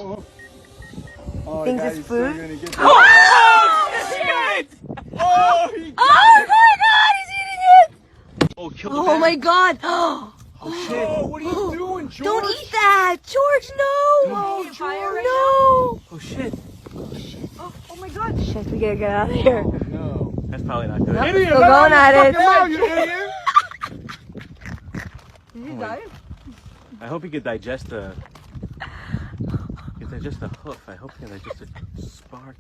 Oh, Thinks guys, it's still food? gonna get Oh, shit! Oh, he Oh my god, he's eating it! Oh, kill the Oh bear. my god! Oh, what are you doing, George? Don't eat that! George, no! No, George. No! Oh shit! Oh my god! Shit, we gotta get out of here. Oh, no. That's probably not good. Idiot, Still let going out at your it. fucking mouth, you idiot. Did you die? I hope he could digest the. Digest the hoof. I hope he can digest the spark.